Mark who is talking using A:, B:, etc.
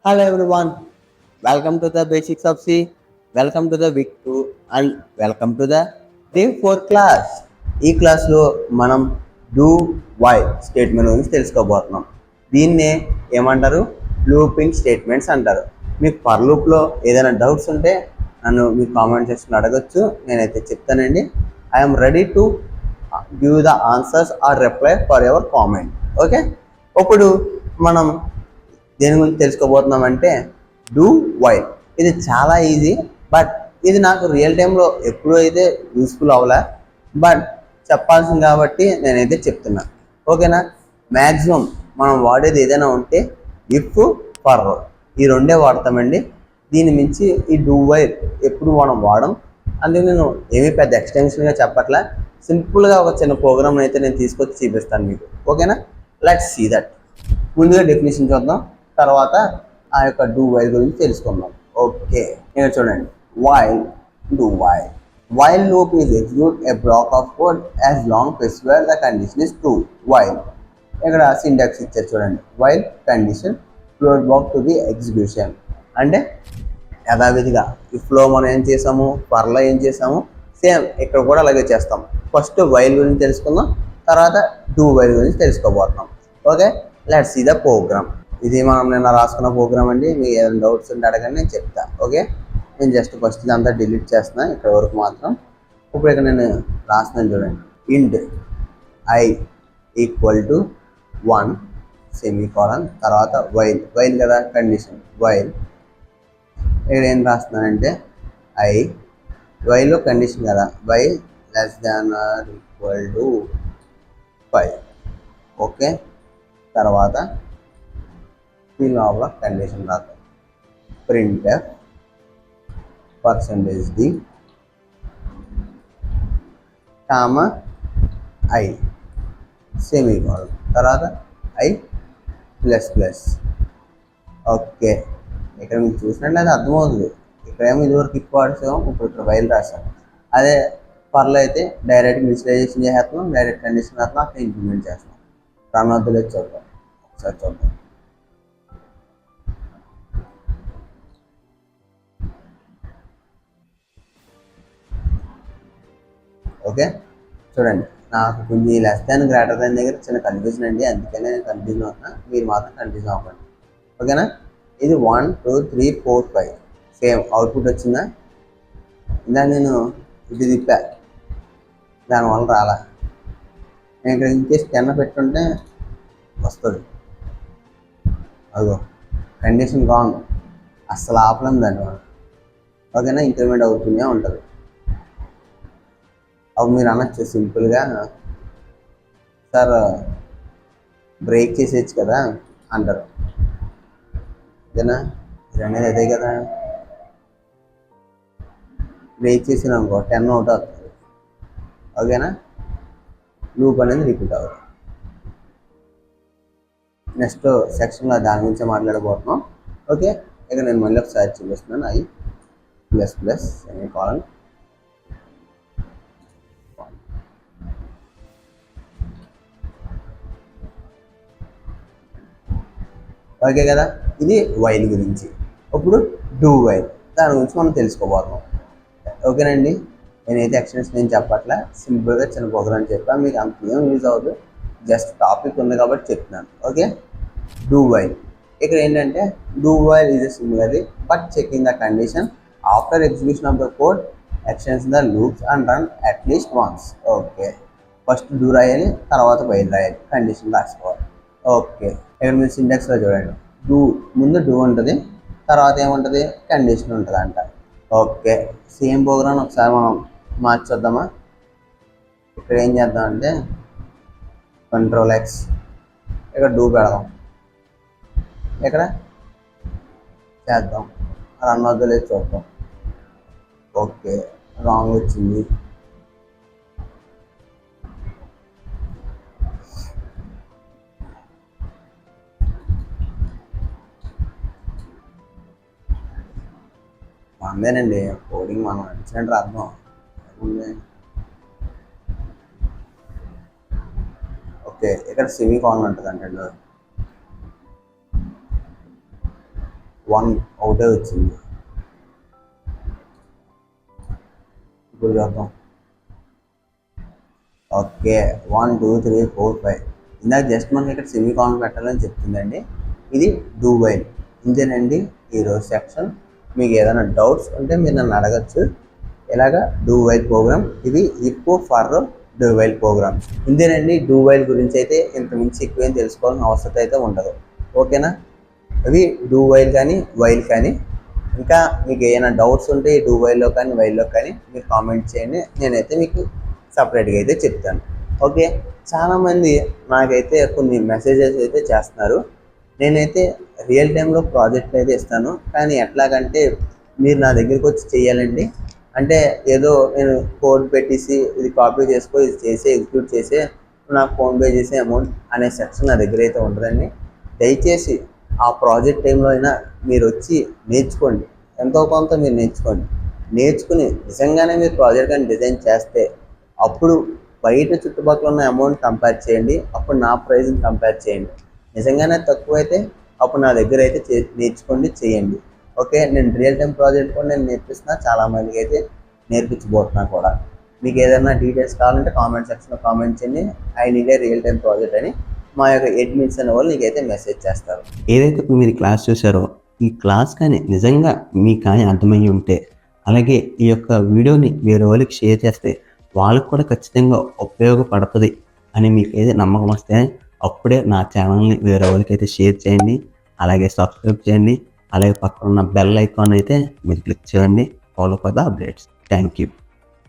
A: Hello everyone, welcome to the Basics of C, welcome to the week 2 and welcome to the day 4 class. ఈ క్లాస్లో మనం do why statement గురించి తెలుసుకోబోతున్నాం. దీన్నే ఏమంటారు? లూపింగ్ స్టేట్మెంట్స్ అంటారు. మీకు పర్ లూప్లో ఏదైనా డౌట్స్ ఉంటే నన్ను మీరు కామెంట్ సెక్షన్లో అడగచ్చు, నేనైతే చెప్తానండి. I'm ready to give the answers or reply for your comment. Okay, ఇప్పుడు మనం దేని గురించి తెలుసుకోబోతున్నామంటే డూ వైల్. ఇది చాలా ఈజీ, బట్ ఇది నాకు రియల్ టైంలో ఎప్పుడూ అయితే యూస్ఫుల్ అవ్వలే, బట్ చెప్పాల్సింది కాబట్టి నేనైతే చెప్తున్నా. ఓకేనా? మ్యాక్సిమం మనం వాడేది ఏదైనా ఉంటే ఇఫ్, ఫర్ ఈ రెండే వాడతామండి. దీని మించి ఈ డూ వైల్ ఎప్పుడు మనం వాడడం. అందుకే నేను ఏమీ పెద్ద ఎక్స్టెన్షన్గా చెప్పట్లే, సింపుల్గా ఒక చిన్న ప్రోగ్రామ్ అయితే నేను తీసుకొచ్చి చూపిస్తాను మీకు. ఓకేనా? Let's see that. ముందుగా డెఫినేషన్ చూద్దాం, తర్వాత ఆ యొక్క డూ వైల్ గురించి తెలుసుకుందాం. ఓకే, ఇక్కడ చూడండి. While, do while. While loop is execute a block of code as long specified the condition is true. While ఇక్కడ సింటాక్స్ ఇచ్చారు చూడండి. While condition float block to the execution. అంటే యథావిధిగా ఇఫ్లో మనం ఏం చేసాము, ఫర్లో ఏం చేసాము, సేమ్ ఇక్కడ కూడా అలాగే చేస్తాం. ఫస్ట్ వైల్ గురించి తెలుసుకుందాం, తర్వాత డూ వైల్ గురించి తెలుసుకోబోతున్నాం. Okay, let's see the program. ఇది మనం నిన్న రాసుకున్న ప్రోగ్రామ్ అండి. మీకు ఏదైనా డౌట్స్ ఉంటే అడగండి, నేను చెప్తాను. ఓకే, నేను జస్ట్ ఫస్ట్ ఇదంతా డిలీట్ చేస్తున్నాను, ఇక్కడ వరకు మాత్రం. ఇప్పుడు ఇక్కడ నేను రాస్తున్నాను చూడండి. Int I equal to 1 semicolon, తర్వాత వైల్. వైల్ కదా కండిషన్, వైల్. ఇక్కడ ఏం రాస్తున్నానంటే ఐ, వైలో కండిషన్ కదా, వై less than or equal to 5. Okay, తర్వాత ఈ లోపల కండిషన్ రాస్తాం. printf %d comma I semicolon, తర్వాత ఐ ప్లస్ ప్లస్. ఓకే, ఇక్కడ మీకు చూసినట్లయితే అర్థమవుతుంది. ఇక్కడేమో ఇదివరకు ఇఫ్ వాడేసాము, ఇప్పుడు ఇక్కడ వైల్ రాసాము. అదే పర్లో అయితే డైరెక్ట్ ఇనిషియలైజేషన్ చేసేస్తున్నాం, డైరెక్ట్ కండిషన్ రాస్తున్నాం, అక్కడ ఇంప్లిమెంట్ చేస్తున్నాం. రన్ అవుతుందో చూద్దాం, ఒకసారి చూద్దాం. ఓకే, చూడండి. నాకు కొంచెం లెస్ దాన్ గ్రేటర్ దాన్ దగ్గర చిన్న కన్ఫ్యూజన్ అండి, అందుకనే నేను కన్ఫ్యూజన్ అవుతున్నా. మీరు మాత్రం కన్ఫ్యూజన్ అవ్వకండి. ఓకేనా? ఇది 1 2 3 4 5 సేమ్ అవుట్పుట్ వచ్చిందా? ఇలా నేను ఇది తిప్పా, దానివల్ల రాలా. నేను ఇక్కడ ఇన్కేస్ 10 పెట్టుంటే వస్తుంది. అదో కండిషన్ రాంగ్, అస్సలు ఆపలేం దాన్ని. ఓకేనా? ఇంక్రిమెంట్ అవుతూనే ఉంటుంది. అప్పుడు మీరు అనొచ్చు సింపుల్గా, సార్ బ్రేక్ చేసేయచ్చు కదా అంటారు. ఓకేనా? మీరు అనేది అదే కదా. బ్రేక్ చేసిన అనుకో 10 అవుట్ అవుతుంది. ఓకేనా? లూప్ అనేది రిపీట్ అవుతుంది. నెక్స్ట్ సెక్షన్లో దాని గురించి మాట్లాడబోతున్నాం. ఓకే, ఇక నేను మళ్ళీ ఒకసారి చూపిస్తున్నాను. I plus plus semicolon. Okay కదా, ఇది వైల్ గురించి. ఇప్పుడు డూ వైల్, దాని గురించి మనం తెలుసుకోబోతున్నాం. ఓకేనండి, నేనైతే ఎక్స్టెన్షన్ నేను చెప్పట్లే, సింపుల్గా చిన్న ప్రోగ్రామ్ చెప్పాను. మీకు అంత ఏం యూజ్ అవ్వదు, జస్ట్ టాపిక్ ఉంది కాబట్టి చెప్తున్నాను. Okay, do while. ఇక్కడ ఏంటంటే do while is similarly but checking the condition after execution of the code extends the loops and run at least once. Okay, first do రాయాలి, తర్వాత వైల్ రాయాలి, కండిషన్ రాసుకోవాలి. ఓకే, ఇక్కడ మీరు సింటాక్స్లో చూడండి. డూ ముందు డూ ఉంటుంది, తర్వాత ఏముంటుంది, కండిషన్ ఉంటుంది అంట. ఓకే, సేమ్ ప్రోగ్రామ్ ఒకసారి మనం మార్చొద్దామా? ఇక్కడ ఏం చేద్దామంటే Ctrl+X, ఇక్కడ డూ పెడదాం, ఇక్కడ చేద్దాం, రన్ అవుతుందో లేదు చూద్దాం. ఓకే, రాంగ్ వచ్చింది. అందేనండి, కోడింగ్ మనం నచ్చినట్టు అర్థం ఉంది. ఓకే, ఇక్కడ సెమీకోలన్ ఉంటుంది అంటే 1 ఒకటే వచ్చింది. ఇప్పుడు చూద్దాం. ఓకే 1 2 3 4 5 ఇందాక జస్ట్ మనకి ఇక్కడ సెమీకోలన్ పెట్టాలని చెప్తుందండి. ఇది డూ వైల్. ఇంతేనండి ఈరోజు సెక్షన్. మీకు ఏదైనా డౌట్స్ ఉంటే మీరు నన్ను అడగచ్చు. ఇలాగా డూ వైల్ ప్రోగ్రామ్, ఇది if for do while program. ఇంతేనండి డూ వైల్ గురించి అయితే ఇంత మించి ఎక్కువేం తెలుసుకోవాల్సిన అవసరం అయితే ఉండదు. ఓకేనా? అవి డూ వైల్ కానీ వైల్ కానీ. ఇంకా మీకు ఏమైనా డౌట్స్ ఉంటే డూ వైల్లో కానీ వైల్లో కానీ మీరు కామెంట్ చేయండి, నేనైతే మీకు సపరేట్గా అయితే చెప్తాను. ఓకే, చాలామంది నాకైతే కొన్ని మెసేజెస్ అయితే చేస్తున్నారు. నేనైతే రియల్ టైంలో ప్రాజెక్ట్ అయితే ఇస్తాను, కానీ ఎట్లాగంటే మీరు నా దగ్గరికి వచ్చి చేయాలండి. అంటే ఏదో నేను కోడ్ పెట్టేసి ఇది కాపీ చేసుకో, ఇది చేసి ఎగ్జిక్యూట్ చేసి నాకు ఫోన్పే చేసే అమౌంట్ అనే సెక్షన్ నా దగ్గర అయితే ఉండదండి. దయచేసి ఆ ప్రాజెక్ట్ టైంలో అయినా మీరు వచ్చి నేర్చుకోండి, ఎంతో కొంత మీరు నేర్చుకుని నిజంగానే మీరు ప్రాజెక్ట్ కానీ డిజైన్ చేస్తే అప్పుడు బయట చుట్టుపక్కల ఉన్న అమౌంట్ కంపేర్ చేయండి, అప్పుడు నా ప్రైస్ని కంపేర్ చేయండి. నిజంగానే తక్కువైతే అప్పుడు నా దగ్గర అయితే నేర్చుకోండి, చేయండి. ఓకే, నేను రియల్ టైం ప్రాజెక్ట్ కూడా నేను నేర్పిస్తున్నా, చాలామందికి అయితే నేర్పించబోతున్నా కూడా. మీకు ఏదైనా డీటెయిల్స్ కావాలంటే కామెంట్ సెక్షన్లో కామెంట్ చేయండి. I need a real time project అని మా యొక్క అడ్మిన్స్ అనే వాళ్ళు నీకైతే మెసేజ్ చేస్తారు. ఏదైతే మీరు క్లాస్ చూసారో ఈ క్లాస్ కానీ నిజంగా మీకు కానీ అర్థమయ్యి ఉంటే, అలాగే ఈ యొక్క వీడియోని వేరే వాళ్ళకి షేర్ చేస్తే వాళ్ళకి కూడా ఖచ్చితంగా ఉపయోగపడుతుంది అని మీకు ఏదైతే నమ్మకం వస్తే అప్పుడే నా ఛానల్ని వేరే వాళ్ళకి అయితే షేర్ చేయండి, అలాగే సబ్స్క్రైబ్ చేయండి, అలాగే పక్కన ఉన్న బెల్ ఐకాన్ అయితే మీరు క్లిక్ చేయండి. Follow for the updates. Thank you.